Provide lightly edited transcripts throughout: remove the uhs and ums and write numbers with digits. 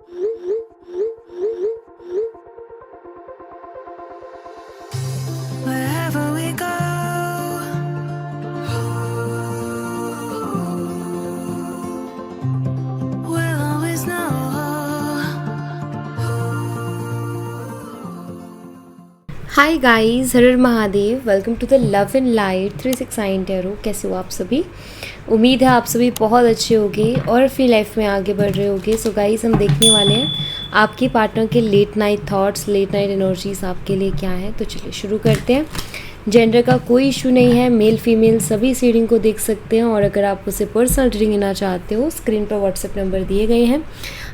Wherever we go, we'll always know. Hi guys, हर हर Mahadev. Welcome to the love and light 369 tarot. कैसे हो आप सभी? उम्मीद है आप सभी बहुत अच्छे होंगे और अपनी लाइफ में आगे बढ़ रहे होंगे। सो गाइस, हम देखने वाले हैं आपके पार्टनर के late night thoughts, late night energies आपके लिए क्या है। तो चलिए शुरू करते हैं। जेंडर का कोई इशू नहीं है, मेल फीमेल सभी इस रीडिंग को देख सकते हैं। और अगर आप उसे पर्सनल रीडिंग लेना चाहते हो, स्क्रीन पर व्हाट्सएप नंबर दिए गए हैं,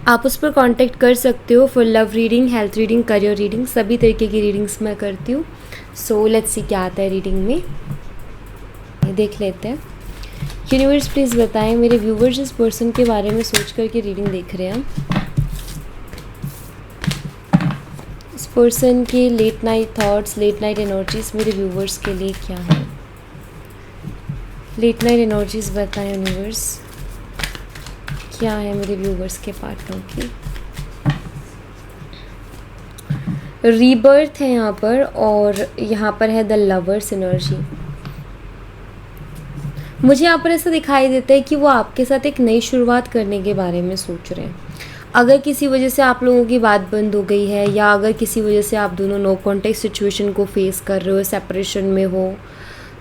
आप उस पर कांटेक्ट कर सकते हो for love reading, health reading, career reading, सभी तरीके की रीडिंग्स मैं करती हूँ। सो लेट्स सी क्या आता है रीडिंग में, देख लेते हैं। यूनिवर्स प्लीज़ बताएं मेरे व्यूवर्स इस पर्सन के बारे में सोच करके रीडिंग देख रहे हैं। इस पर्सन के late night thoughts, late night energies मेरे व्यूवर्स के लिए क्या है। लेट नाइट एनर्जीज बताएं यूनिवर्स, क्या है मेरे व्यूवर्स के पार्टनर की। रीबर्थ है यहाँ पर, और यहाँ पर है द लवर्स एनर्जी। मुझे यहाँ पर ऐसा दिखाई देता है कि वो आपके साथ एक नई शुरुआत करने के बारे में सोच रहे हैं। अगर किसी वजह से आप लोगों की बात बंद हो गई है, या अगर किसी वजह से आप दोनों नो कॉन्टेक्ट सिचुएशन को फेस कर रहे हो, सेपरेशन में हो,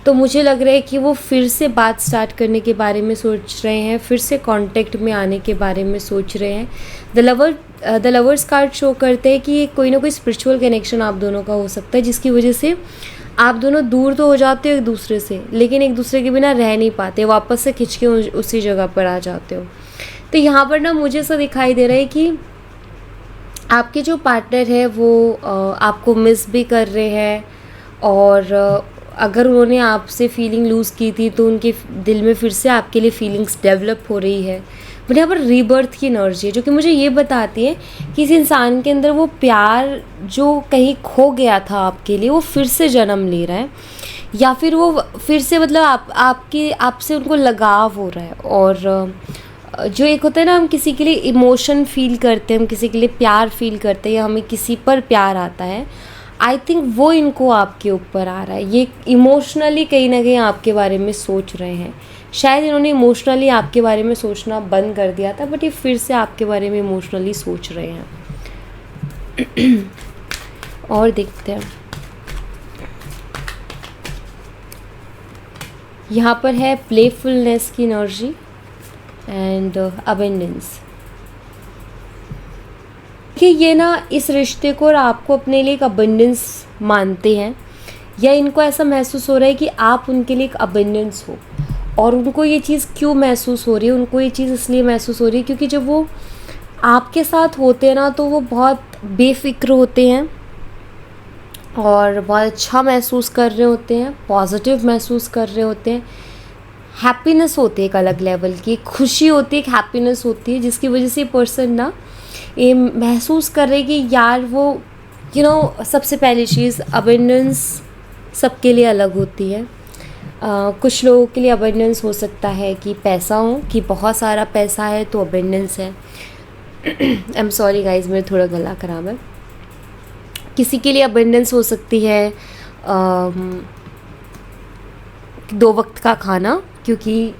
तो मुझे लग रहा है कि वो फिर से बात स्टार्ट करने के बारे में सोच रहे हैं, फिर से कांटेक्ट में आने के बारे में सोच रहे हैं। द लवर्स कार्ड शो करते हैं कि कोई ना कोई स्पिरिचुअल कनेक्शन आप दोनों का हो सकता है, जिसकी वजह से आप दोनों दूर तो हो जाते हो एक दूसरे से, लेकिन एक दूसरे के बिना रह नहीं पाते, वापस से खिंच के उसी जगह पर आ जाते हो। तो यहाँ पर ना मुझे ऐसा दिखाई दे रहा है कि आपके जो पार्टनर है वो आपको मिस भी कर रहे हैं, और अगर उन्होंने आपसे फीलिंग लूज़ की थी तो उनके दिल में फिर से आपके लिए फीलिंग्स डेवलप हो रही है। बट यहाँ पर रीबर्थ की एनर्जी है, जो कि मुझे ये बताती है कि इस इंसान के अंदर वो प्यार जो कहीं खो गया था आपके लिए, वो फिर से जन्म ले रहा है, या फिर वो फिर से मतलब आपसे उनको लगाव हो रहा है। और जो एक होता है ना, हम किसी के लिए इमोशन फील करते हैं, हम किसी के लिए प्यार फील करते हैं, या हमें किसी पर प्यार आता है, आई थिंक वो इनको आपके ऊपर आ रहा है। ये इमोशनली कहीं ना कहीं आपके बारे में सोच रहे हैं। शायद इन्होंने इमोशनली आपके बारे में सोचना बंद कर दिया था, बट ये फिर से आपके बारे में इमोशनली सोच रहे हैं। और देखते हैं, यहाँ पर है प्लेफुलनेस की एनर्जी एंड अबेंडेंस। कि ये ना इस रिश्ते को और आपको अपने लिए एक अबेंडेंस मानते हैं, या इनको ऐसा महसूस हो रहा है कि आप उनके लिए एक अबेंडेंस हो। और उनको ये चीज़ क्यों महसूस हो रही है? उनको ये चीज़ इसलिए महसूस हो रही है क्योंकि जब वो आपके साथ होते हैं ना, तो वो बहुत बेफिक्र होते हैं और बहुत अच्छा महसूस कर रहे होते हैं, पॉजिटिव महसूस कर रहे होते हैं, हैप्पीनेस होती है एक अलग लेवल की, खुशी होती है, एक हैप्पीनेस होती है, जिसकी वजह से पर्सन ना ये महसूस कर रहे कि यार वो सबसे पहली चीज़ अबेंडेंस सबके लिए अलग होती है। कुछ लोगों के लिए अबेंडेंस हो सकता है कि पैसा हो, कि बहुत सारा पैसा है तो अबेंडेंस है। आई एम सॉरी गाइज, मेरा थोड़ा गला ख़राब है। किसी के लिए अबेंडेंस हो सकती है 2 वक्त का खाना, क्योंकि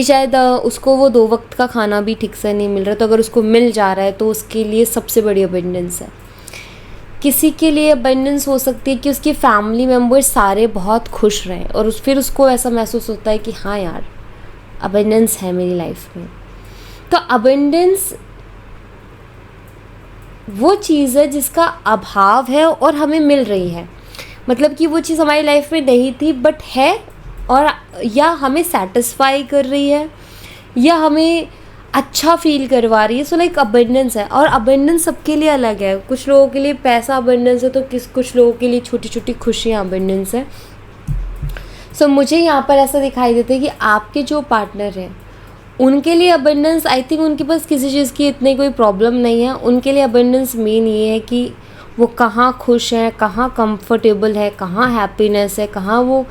शायद उसको वो 2 वक्त का खाना भी ठीक से नहीं मिल रहा, तो अगर उसको मिल जा रहा है तो उसके लिए सबसे बड़ी अबेंडेंस है। किसी के लिए अबेंडेंस हो सकती है कि उसके फैमिली मेम्बर्स सारे बहुत खुश रहें, और फिर उसको ऐसा महसूस होता है कि हाँ यार, अबेंडेंस है मेरी लाइफ में। तो अबेंडेंस वो चीज़ है जिसका अभाव है और हमें मिल रही है। मतलब कि वो चीज़ हमारी लाइफ में नहीं थी बट है, और या हमें सेटिस्फाई कर रही है, या हमें अच्छा फील करवा रही है। सो लाइक अबेंडेंस है, और अबेंडेंस सबके लिए अलग है। कुछ लोगों के लिए पैसा अबेंडेंस है, तो कुछ लोगों के लिए छोटी छोटी खुशियाँ अबेंडेंस है। सो मुझे यहाँ पर ऐसा दिखाई देता है कि आपके जो पार्टनर हैं उनके लिए अबेंडेंस, आई थिंक उनके पास किसी चीज़ की इतनी कोई प्रॉब्लम नहीं है। उनके लिए अबेंडेंस मेन ये है कि वो कहाँ खुश हैं, कहाँ कंफर्टेबल है, कहाँ हैप्पीनेस है, कहाँ वो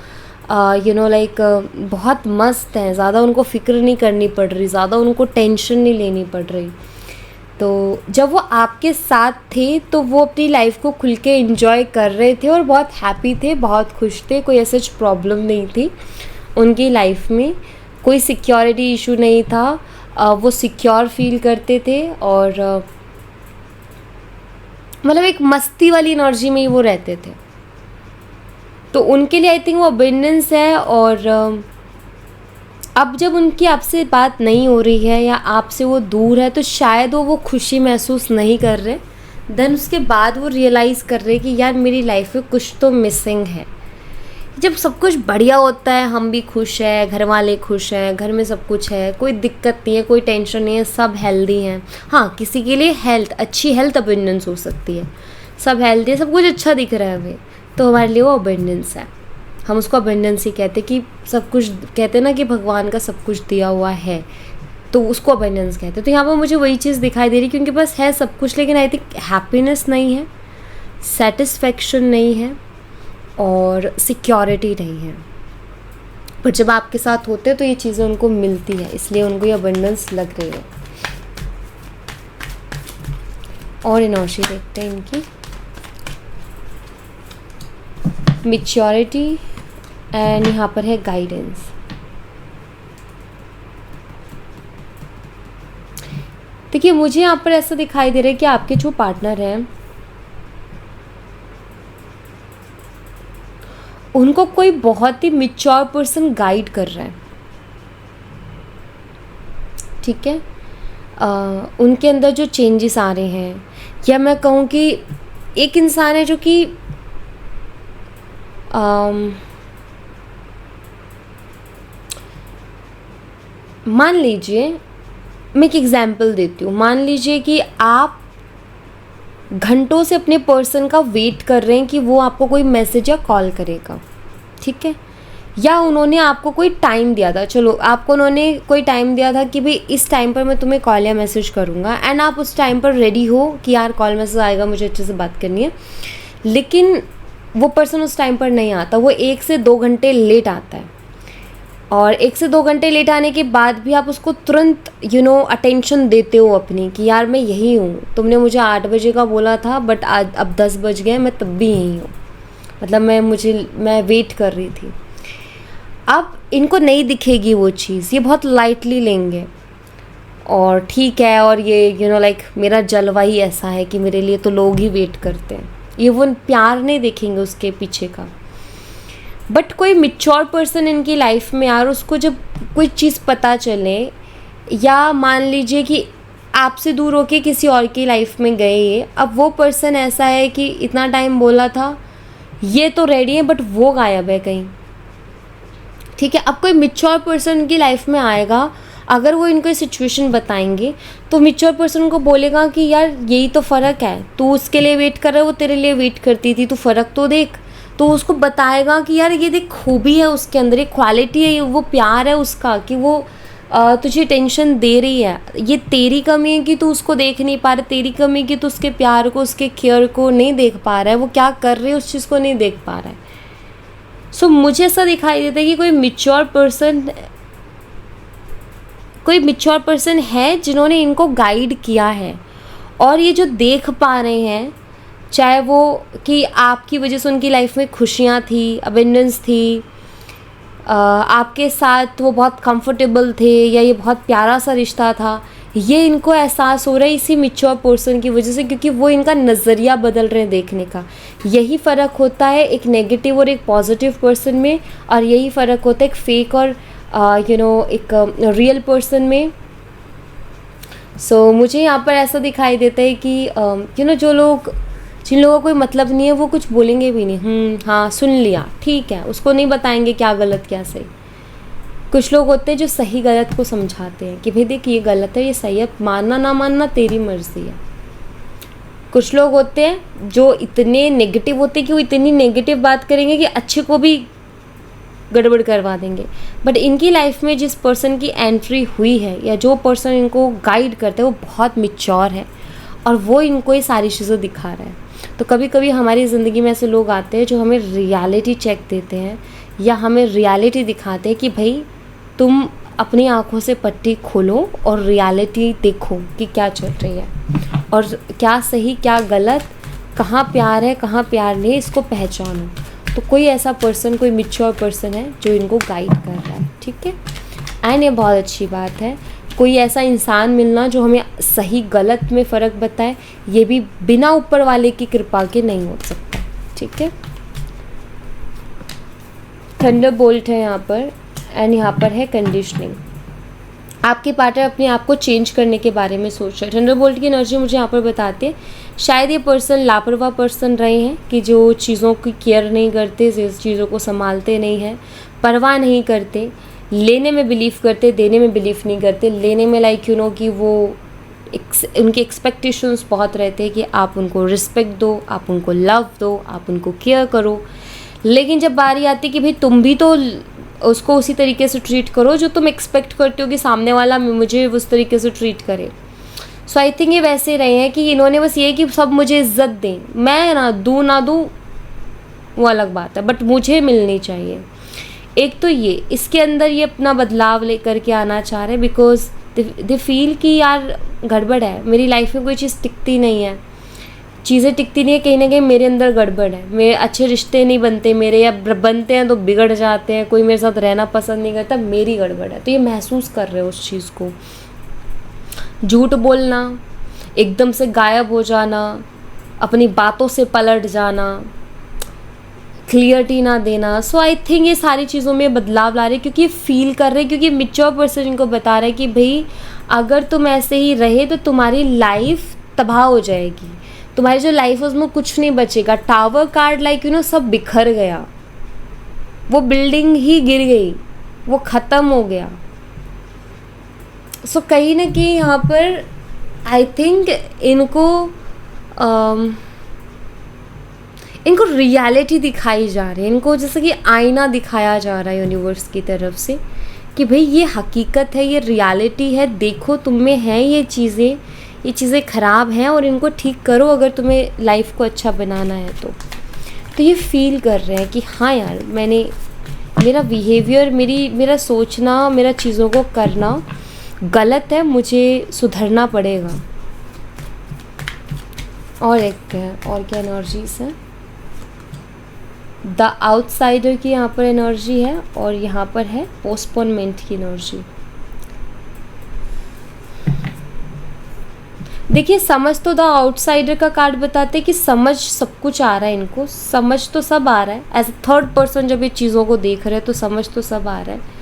बहुत मस्त है, ज़्यादा उनको फ़िक्र नहीं करनी पड़ रही, ज़्यादा उनको टेंशन नहीं लेनी पड़ रही। तो जब वो आपके साथ थे तो वो अपनी लाइफ को खुल के एंजॉय कर रहे थे और बहुत हैप्पी थे, बहुत खुश थे, कोई ऐसा प्रॉब्लम नहीं थी उनकी लाइफ में, कोई सिक्योरिटी इशू नहीं था, वो सिक्योर फील करते थे और मतलब एक मस्ती वाली एनर्जी में ही वो रहते थे। तो उनके लिए आई थिंक वो अबंडेंस है। और अब जब उनकी आपसे बात नहीं हो रही है या आपसे वो दूर है तो शायद वो खुशी महसूस नहीं कर रहे, देन उसके बाद वो रियलाइज़ कर रहे कि यार मेरी लाइफ में कुछ तो मिसिंग है। जब सब कुछ बढ़िया होता है, हम भी खुश हैं, घर वाले खुश हैं, घर में सब कुछ है, कोई दिक्कत नहीं है, कोई टेंशन नहीं है, सब हेल्दी हैं। हाँ, किसी के लिए अच्छी हेल्थ अबंडेंस हो सकती है, सब हेल्दी है, सब कुछ अच्छा दिख रहा है हमें, तो हमारे लिए वो अबंडेंस है। हम उसको अबंडेंस ही कहते कि सब कुछ, कहते ना कि भगवान का सब कुछ दिया हुआ है, तो उसको अबंडेंस कहते हैं। तो यहाँ पर मुझे वही चीज़ दिखाई दे रही कि उनके पास है सब कुछ, लेकिन आई थिंक हैप्पीनेस नहीं है, सेटिस्फेक्शन नहीं है और सिक्योरिटी नहीं है। पर जब आपके साथ होते हैं तो ये चीज़ें उनको मिलती है, इसलिए उनको ये अबंडेंस लग रही है। और एनर्जी देखते हैं इनकी, मैच्योरिटी एंड यहाँ पर है गाइडेंस। देखिए मुझे यहाँ पर ऐसा दिखाई दे रहा है कि आपके जो पार्टनर हैं उनको कोई बहुत ही मैच्योर पर्सन गाइड कर रहा है, ठीक है। उनके अंदर जो चेंजेस आ रहे हैं, या मैं कहूँ कि एक इंसान है जो कि मान लीजिए, मैं एक एग्जांपल देती हूँ। मान लीजिए कि आप घंटों से अपने पर्सन का वेट कर रहे हैं कि वो आपको कोई मैसेज या कॉल करेगा, ठीक है। या उन्होंने आपको कोई टाइम दिया था, चलो आपको उन्होंने कोई टाइम दिया था कि भाई इस टाइम पर मैं तुम्हें कॉल या मैसेज करूँगा, एंड आप उस टाइम पर रेडी हो कि यार कॉल मैसेज आएगा, मुझे अच्छे से बात करनी है, लेकिन वो पर्सन उस टाइम पर नहीं आता, वो 1 से 2 घंटे लेट आता है। और 1 से 2 घंटे लेट आने के बाद भी आप उसको तुरंत अटेंशन देते हो अपनी कि यार मैं यही हूँ, तुमने मुझे 8 बजे का बोला था बट आज अब 10 बज गए, मैं तब भी यही हूँ, मतलब मैं वेट कर रही थी। अब इनको नहीं दिखेगी वो चीज़, ये बहुत लाइटली लेंगे और ठीक है, और ये लाइक मेरा जलवा ही ऐसा है कि मेरे लिए तो लोग ही वेट करते हैं, ये वो प्यार नहीं देखेंगे उसके पीछे का। बट कोई मैच्योर पर्सन इनकी लाइफ में यार, उसको जब कोई चीज़ पता चले, या मान लीजिए कि आपसे दूर होके किसी और की लाइफ में गए, अब वो पर्सन ऐसा है कि इतना टाइम बोला था, ये तो रेडी है बट वो गायब है कहीं, ठीक है। अब कोई मैच्योर पर्सन उनकी लाइफ में आएगा, अगर वो इनको सिचुएशन बताएंगे तो मैच्योर पर्सन उनको बोलेगा कि यार यही तो फ़र्क है, तू उसके लिए वेट कर रहा है, वो तेरे लिए वेट करती थी, तू फ़र्क तो देख। तो उसको बताएगा कि यार ये देख, खूबी है उसके अंदर, एक क्वालिटी है, वो प्यार है उसका कि वो तुझे टेंशन दे रही है। ये तेरी कमी है कि तू उसको देख नहीं पा रहा, तेरी कमी है कि तू उसके प्यार को, उसके केयर को नहीं देख पा रहा है, वो क्या कर रही है उस चीज़ को नहीं देख पा रहा है। सो मुझे ऐसा दिखाई देता है कि कोई मैच्योर पर्सन है जिन्होंने इनको गाइड किया है, और ये जो देख पा रहे हैं, चाहे वो कि आपकी वजह से उनकी लाइफ में खुशियाँ थी, अबंडेंस थी, आपके साथ वो बहुत कंफर्टेबल थे, या ये बहुत प्यारा सा रिश्ता था, ये इनको एहसास हो रहा है इसी मैच्योर पर्सन की वजह से, क्योंकि वो इनका नज़रिया बदल रहे हैं देखने का। यही फ़र्क होता है एक नेगेटिव और एक पॉजिटिव पर्सन में, और यही फ़र्क होता है एक फेक और एक रियल पर्सन में। सो मुझे यहाँ पर ऐसा दिखाई देता है कि जिन लोगों को कोई मतलब नहीं है, वो कुछ बोलेंगे भी नहीं, हाँ सुन लिया, ठीक है, उसको नहीं बताएंगे क्या गलत क्या सही। कुछ लोग होते हैं जो सही गलत को समझाते हैं कि भाई देख ये गलत है, ये सही है, मानना ना मानना तेरी मर्जी है। कुछ लोग होते हैं जो इतने नेगेटिव होते हैं कि वो इतनी नेगेटिव बात करेंगे कि अच्छे को भी गड़बड़ करवा देंगे। बट इनकी लाइफ में जिस पर्सन की एंट्री हुई है, या जो पर्सन इनको गाइड करता है, वो बहुत मैच्योर है और वो इनको ये सारी चीज़ें दिखा रहा है। तो कभी कभी हमारी ज़िंदगी में ऐसे लोग आते हैं जो हमें रियलिटी चेक देते हैं, या हमें रियलिटी दिखाते हैं कि भाई तुम अपनी आँखों से पट्टी खोलो और रियलिटी देखो कि क्या चल रही है और क्या सही क्या गलत, कहाँ प्यार है कहाँ प्यार नहीं, इसको पहचानो। तो कोई ऐसा पर्सन, कोई मैच्योर पर्सन है जो इनको गाइड कर रहा है, ठीक है। एंड ये बहुत अच्छी बात है, कोई ऐसा इंसान मिलना जो हमें सही गलत में फ़र्क बताए, ये भी बिना ऊपर वाले की कृपा के नहीं हो सकता, ठीक है। थंडरबोल्ट है यहाँ पर एंड यहाँ पर है कंडीशनिंग। आपके पार्टनर अपने आप को चेंज करने के बारे में सोच रहे हैं। थंडरबोल्ट की एनर्जी मुझे यहाँ पर बताते हैं शायद ये पर्सन लापरवाह पर्सन रहे हैं कि जो चीज़ों की केयर नहीं करते, चीज़ों को संभालते नहीं हैं, परवाह नहीं करते, लेने में बिलीव करते, देने में बिलीव नहीं करते। लेने में लाइक यू नो कि वो उनके एक्सपेक्टेशंस बहुत रहते हैं कि आप उनको रिस्पेक्ट दो, आप उनको लव दो, आप उनको केयर करो। लेकिन जब बारी आती कि भाई तुम भी तो उसको उसी तरीके से ट्रीट करो जो तुम एक्सपेक्ट करते हो कि सामने वाला मुझे उस तरीके से ट्रीट करे। सो आई थिंक ये वैसे रहे हैं कि इन्होंने बस ये कि सब मुझे इज्जत दें, मैं ना दूँ वो अलग बात है, बट मुझे मिलनी चाहिए। एक तो ये इसके अंदर ये अपना बदलाव लेकर के आना चाह रहे हैं बिकॉज दे फील कि यार गड़बड़ है, मेरी लाइफ में कोई चीज़ टिकती नहीं है, चीज़ें टिकती नहीं है, कहीं ना कहीं मेरे अंदर गड़बड़ है, मेरे अच्छे रिश्ते नहीं बनते मेरे, या बनते हैं तो बिगड़ जाते हैं, कोई मेरे साथ रहना पसंद नहीं करता, मेरी गड़बड़ है। तो ये महसूस कर रहे हो उस चीज़ को। झूठ बोलना, एकदम से गायब हो जाना, अपनी बातों से पलट जाना, क्लियरिटी ना देना। सो आई थिंक ये सारी चीज़ों में बदलाव ला रहे हैं क्योंकि ये फील कर रहे हैं, क्योंकि मैच्योर पर्सन इनको बता रहा है कि भाई अगर तुम ऐसे ही रहे तो तुम्हारी लाइफ तबाह हो जाएगी, तुम्हारी जो लाइफ है उसमें कुछ नहीं बचेगा। Tower card like you know सब बिखर गया, वो बिल्डिंग ही गिर गई, वो ख़त्म हो गया। सो कहीं ना कहीं यहाँ पर आई थिंक इनको रियलिटी दिखाई जा रही है, इनको जैसे कि आईना दिखाया जा रहा है यूनिवर्स की तरफ से कि भाई ये हकीकत है, ये रियलिटी है, देखो तुम में है ये चीज़ें ख़राब हैं और इनको ठीक करो अगर तुम्हें लाइफ को अच्छा बनाना है तो ये फील कर रहे हैं कि हाँ यार मेरा बिहेवियर, मेरा सोचना, मेरा चीज़ों को करना गलत है, मुझे सुधरना पड़ेगा। और क्या एनर्जीज है, द आउटसाइडर की यहाँ पर एनर्जी है और यहाँ पर है पोस्टपोनमेंट की एनर्जी। देखिए समझ तो द आउटसाइडर का कार्ड बताते हैं कि समझ सब कुछ आ रहा है, इनको समझ तो सब आ रहा है, एज अ थर्ड पर्सन जब ये चीज़ों को देख रहे हैं तो समझ तो सब आ रहा है,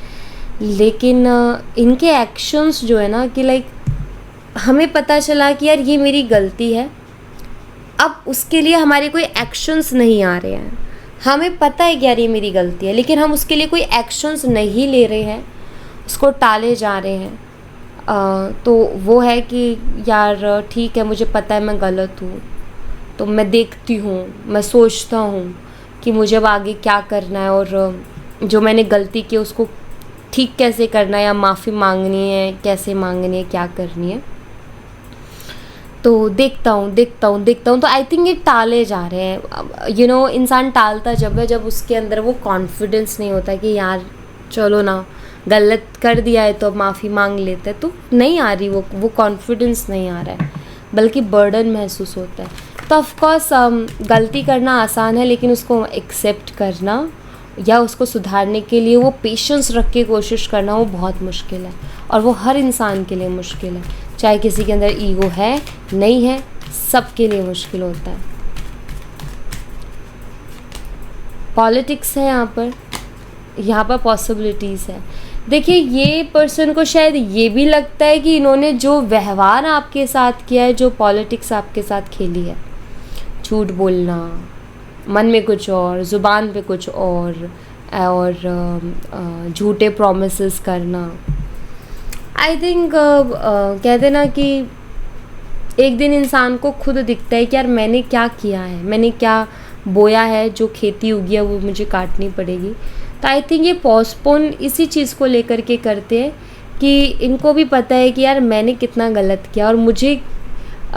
लेकिन इनके एक्शंस जो है ना कि लाइक हमें पता चला कि यार ये मेरी गलती है, अब उसके लिए हमारे कोई एक्शंस नहीं आ रहे हैं। हमें पता है कि यार ये मेरी गलती है, लेकिन हम उसके लिए कोई एक्शंस नहीं ले रहे हैं, उसको टाले जा रहे हैं। तो वो है कि यार ठीक है, मुझे पता है मैं गलत हूँ, तो मैं देखती हूँ, मैं सोचता हूँ कि मुझे अब आगे क्या करना है और जो मैंने गलती की उसको ठीक कैसे करना है, या माफ़ी मांगनी है, कैसे मांगनी है, क्या करनी है। तो देखता हूँ। तो आई थिंक ये टाले जा रहे हैं। यू नो इंसान टालता जब है जब उसके अंदर वो कॉन्फिडेंस नहीं होता कि यार चलो ना, गलत कर दिया है तो अब माफ़ी मांग लेते हैं, तो नहीं आ रही वो कॉन्फिडेंस नहीं आ रहा है, बल्कि बर्डन महसूस होता है। तो ऑफकोर्स गलती करना आसान है, लेकिन उसको एक्सेप्ट करना या उसको सुधारने के लिए वो पेशेंस रख के कोशिश करना वो बहुत मुश्किल है, और वो हर इंसान के लिए मुश्किल है, चाहे किसी के अंदर ईगो है नहीं है, सबके लिए मुश्किल होता है। पॉलिटिक्स है यहाँ पर पॉसिबिलिटीज़ है। देखिए ये पर्सन को शायद ये भी लगता है कि इन्होंने जो व्यवहार आपके साथ किया है, जो पॉलिटिक्स आपके साथ खेली है, झूठ बोलना, मन में कुछ और, ज़ुबान पे कुछ और झूठे प्रॉमिसेस करना, आई थिंक कहते ना कि एक दिन इंसान को खुद दिखता है कि यार मैंने क्या किया है, मैंने क्या बोया है, जो खेती उगी है वो मुझे काटनी पड़ेगी। तो आई थिंक ये पोस्टपोन इसी चीज़ को लेकर के करते हैं कि इनको भी पता है कि यार मैंने कितना गलत किया और मुझे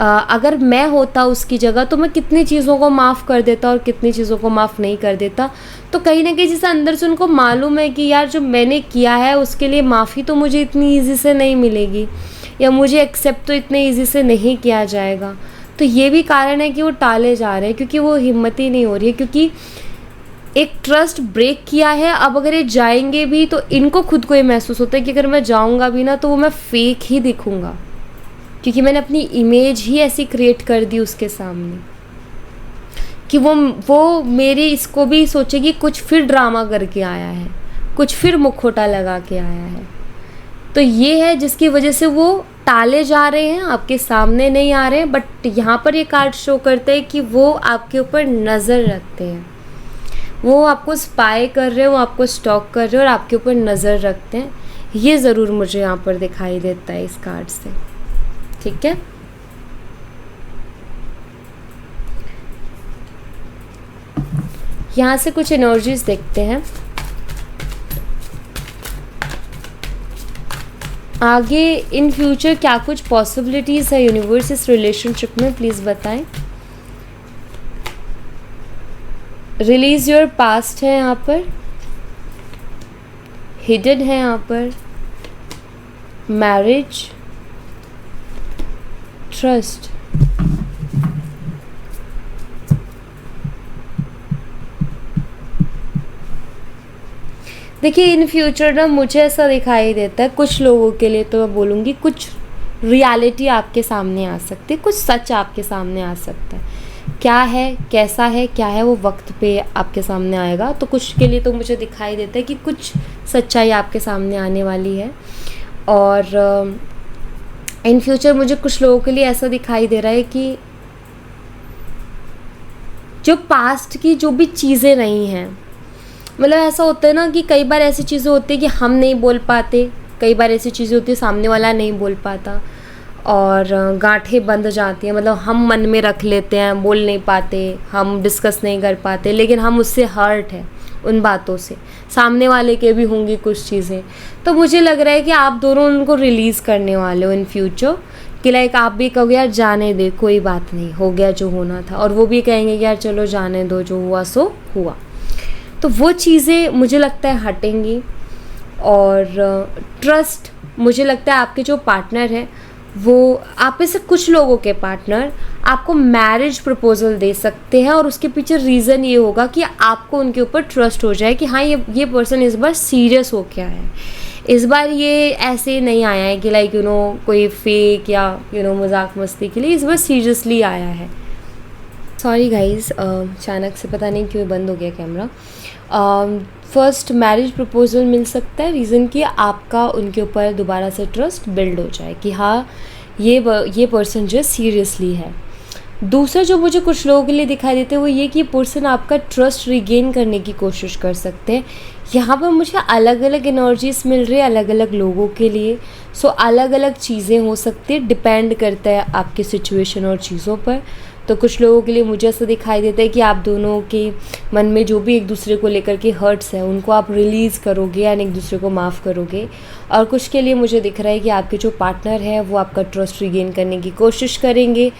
अगर मैं होता उसकी जगह तो मैं कितनी चीज़ों को माफ़ कर देता और कितनी चीज़ों को माफ़ नहीं कर देता। तो कहीं ना कहीं जैसे अंदर से उनको मालूम है कि यार जो मैंने किया है उसके लिए माफ़ी तो मुझे इतनी ईजी से नहीं मिलेगी, या मुझे एक्सेप्ट तो इतने ईजी से नहीं किया जाएगा। तो ये भी कारण है कि वो टाले जा रहे हैं, क्योंकि वो हिम्मत ही नहीं हो रही है, क्योंकि एक ट्रस्ट ब्रेक किया है। अब अगर ये जाएंगे भी तो इनको खुद को ये महसूस होता है कि अगर मैं जाऊंगा भी ना तो वो मैं फेक ही दिखूंगा, क्योंकि मैंने अपनी इमेज ही ऐसी क्रिएट कर दी उसके सामने कि वो मेरे इसको भी सोचेगी कुछ फिर ड्रामा करके आया है, कुछ फिर मुखौटा लगा के आया है। तो ये है जिसकी वजह से वो टाले जा रहे हैं, आपके सामने नहीं आ रहे हैं। बट यहाँ पर ये कार्ड शो करते हैं कि वो आपके ऊपर नज़र रखते हैं, वो आपको स्पाई कर रहे हैं, वो आपको स्टॉक कर रहे हैं और आपके ऊपर नज़र रखते हैं। ये ज़रूर मुझे यहाँ पर दिखाई देता है इस कार्ड से। ठीक है, यहाँ से कुछ एनर्जीज देखते हैं। आगे इन फ्यूचर क्या कुछ पॉसिबिलिटीज़ है यूनिवर्स इस रिलेशनशिप में, प्लीज़ बताएं। रिलीज योर पास्ट है यहाँ पर, हिडन है यहाँ पर, मैरिज, ट्रस्ट। देखिए इन फ्यूचर ना मुझे ऐसा दिखाई देता है, कुछ लोगों के लिए तो मैं बोलूँगी कुछ रियलिटी आपके सामने आ सकती है, कुछ सच आपके सामने आ सकता है। क्या है, कैसा है, क्या है, वो वक्त पे आपके सामने आएगा। तो कुछ के लिए तो मुझे दिखाई देता है कि कुछ सच्चाई आपके सामने आने वाली है। और इन फ्यूचर मुझे कुछ लोगों के लिए ऐसा दिखाई दे रहा है कि जो पास्ट की जो भी चीज़ें रही हैं, मतलब ऐसा होता है ना कि कई बार ऐसी चीज़ें होती है कि हम नहीं बोल पाते, कई बार ऐसी चीज़ें होती है सामने वाला नहीं बोल पाता और गांठें बंध जाती हैं। मतलब हम मन में रख लेते हैं, बोल नहीं पाते, हम डिस्कस नहीं कर पाते, लेकिन हम उससे हर्ट है उन बातों से। सामने वाले के भी होंगी कुछ चीज़ें। तो मुझे लग रहा है कि आप दोनों उनको रिलीज़ करने वाले हो इन फ्यूचर, कि लाइक आप भी कहोगे यार जाने दे, कोई बात नहीं, हो गया जो होना था, और वो भी कहेंगे कि यार चलो जाने दो, जो हुआ सो हुआ। तो वो चीज़ें मुझे लगता है हटेंगी। और ट्रस्ट, मुझे लगता है आपके जो पार्टनर है वो, आप में से कुछ लोगों के पार्टनर आपको मैरिज प्रपोजल दे सकते हैं, और उसके पीछे रीज़न ये होगा कि आपको उनके ऊपर ट्रस्ट हो जाए कि हाँ ये पर्सन इस बार सीरियस हो के आया है, इस बार ये ऐसे नहीं आया है कि लाइक कोई फेक या मजाक मस्ती के लिए, इस बार सीरियसली आया है। सॉरी गाइज, अचानक से पता नहीं क्यों बंद हो गया कैमरा। फर्स्ट मैरिज प्रपोजल मिल सकता है, रीज़न कि आपका उनके ऊपर दोबारा से ट्रस्ट बिल्ड हो जाए कि हाँ ये पर्सन जो सीरियसली है। दूसरा जो मुझे कुछ लोगों के लिए दिखाई देते हैं वो ये कि पर्सन आपका ट्रस्ट रिगेन करने की कोशिश कर सकते हैं। यहाँ पर मुझे अलग अलग एनर्जीज मिल रही है अलग अलग लोगों के लिए। सो अलग अलग चीज़ें हो सकती है, डिपेंड करता है आपकी सिचुएशन और चीज़ों पर। तो कुछ लोगों के लिए मुझे ऐसा दिखाई देता है कि आप दोनों के मन में जो भी एक दूसरे को लेकर के हर्ट्स हैं उनको आप रिलीज़ करोगे यानी एक दूसरे को माफ़ करोगे। और कुछ के लिए मुझे दिख रहा है कि आपके जो पार्टनर है वो आपका ट्रस्ट रिगेन करने की कोशिश करेंगे।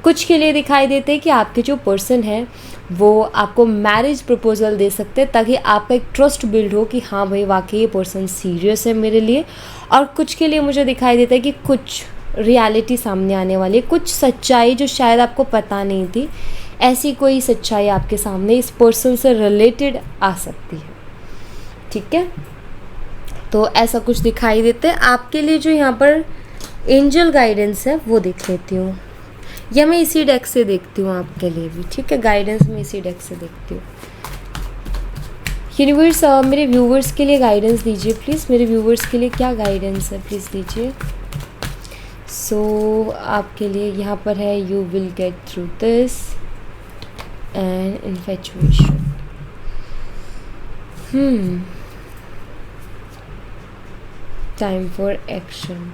कुछ के लिए दिखाई देते हैं कि आपके जो पर्सन है वो आपको मैरिज प्रपोजल दे सकते हैं ताकि आपका एक ट्रस्ट बिल्ड हो कि हाँ भाई वाकई ये पर्सन सीरियस है मेरे लिए। और कुछ के लिए मुझे दिखाई देता है कि कुछ रियलिटी सामने आने वाली है, कुछ सच्चाई जो शायद आपको पता नहीं थी, ऐसी कोई सच्चाई आपके सामने इस पर्सन से रिलेटेड आ सकती है। ठीक है, तो ऐसा कुछ दिखाई देते हैं आपके लिए। जो यहाँ पर एंजल गाइडेंस है वो देख लेती हूँ, या मैं इसी डेक से देखती हूँ आपके लिए भी। ठीक है, गाइडेंस मैं इसी डेक से देखती हूँ। यूनिवर्स मेरे व्यूवर्स के लिए गाइडेंस दीजिए प्लीज़। मेरे व्यूवर्स के लिए क्या गाइडेंस है प्लीज़ दीजिए। सो आपके लिए यहाँ पर है you will get through this and infatuation. Time for action.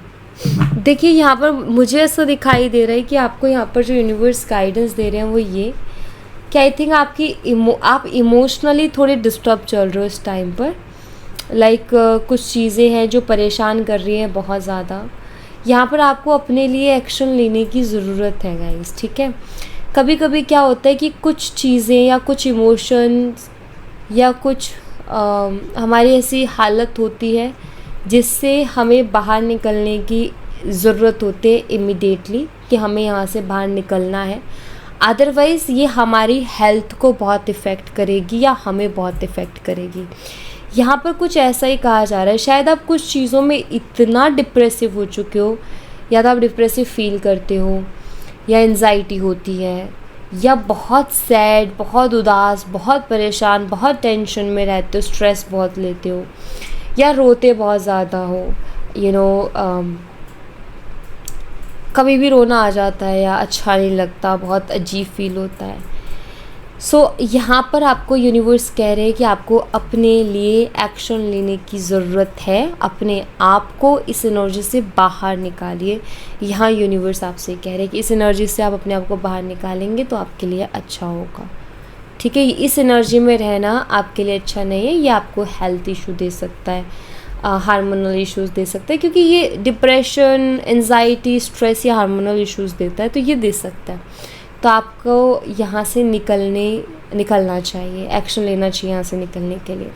देखिए यहाँ पर मुझे ऐसा दिखाई दे रहा है कि आपको यहाँ पर जो यूनिवर्स गाइडेंस दे रहे हैं वो ये कि आई थिंक आप इमोशनली थोड़े डिस्टर्ब चल रहे हो इस टाइम पर। लाइक कुछ चीज़ें हैं जो परेशान कर रही हैं बहुत ज़्यादा, यहाँ पर आपको अपने लिए एक्शन लेने की ज़रूरत है गाइस, ठीक है। कभी कभी क्या होता है कि कुछ चीज़ें या कुछ इमोशंस या कुछ हमारी ऐसी हालत होती है जिससे हमें बाहर निकलने की ज़रूरत होती है इमिडिएटली, कि हमें यहाँ से बाहर निकलना है। अदरवाइज़ ये हमारी हेल्थ को बहुत इफ़ेक्ट करेगी या हमें बहुत इफ़ेक्ट करेगी। यहाँ पर कुछ ऐसा ही कहा जा रहा है, शायद आप कुछ चीज़ों में इतना डिप्रेसिव हो चुके हो, या तो आप डिप्रेसिव फील करते हो, या एंजाइटी होती है, या बहुत सैड, बहुत उदास, बहुत परेशान, बहुत टेंशन में रहते हो, स्ट्रेस बहुत लेते हो, या रोते बहुत ज़्यादा हो, कभी भी रोना आ जाता है या अच्छा नहीं लगता, बहुत अजीब फील होता है। यहाँ पर आपको यूनिवर्स कह रहे हैं कि आपको अपने लिए एक्शन लेने की ज़रूरत है, अपने आप को इस एनर्जी से बाहर निकालिए। यहाँ यूनिवर्स आपसे कह रहे हैं कि इस एनर्जी से आप अपने आप को बाहर निकालेंगे तो आपके लिए अच्छा होगा, ठीक है। इस एनर्जी में रहना आपके लिए अच्छा नहीं है, ये आपको हेल्थ इशू दे सकता है, हार्मोनल इश्यूज़ दे सकता है, क्योंकि ये डिप्रेशन, एंजाइटी, स्ट्रेस या हार्मोनल इश्यूज़ देता है, तो ये दे सकता है। तो आपको यहाँ से निकलना चाहिए, एक्शन लेना चाहिए यहाँ से निकलने के लिए,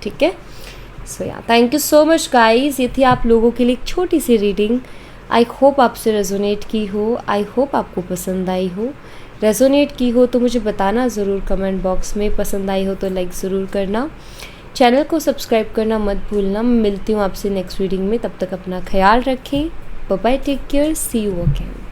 ठीक है। Thank you so much guys, ये थी आप लोगों के लिए एक छोटी सी रीडिंग। आई होप आपसे रेजोनेट की हो, आई होप आपको पसंद आई हो। रेजोनेट की हो तो मुझे बताना ज़रूर कमेंट बॉक्स में, पसंद आई हो तो लाइक ज़रूर करना, चैनल को सब्सक्राइब करना मत भूलना। मिलती हूँ आपसे नेक्स्ट रीडिंग में, तब तक अपना ख्याल रखें। Bye bye, take care, see you again.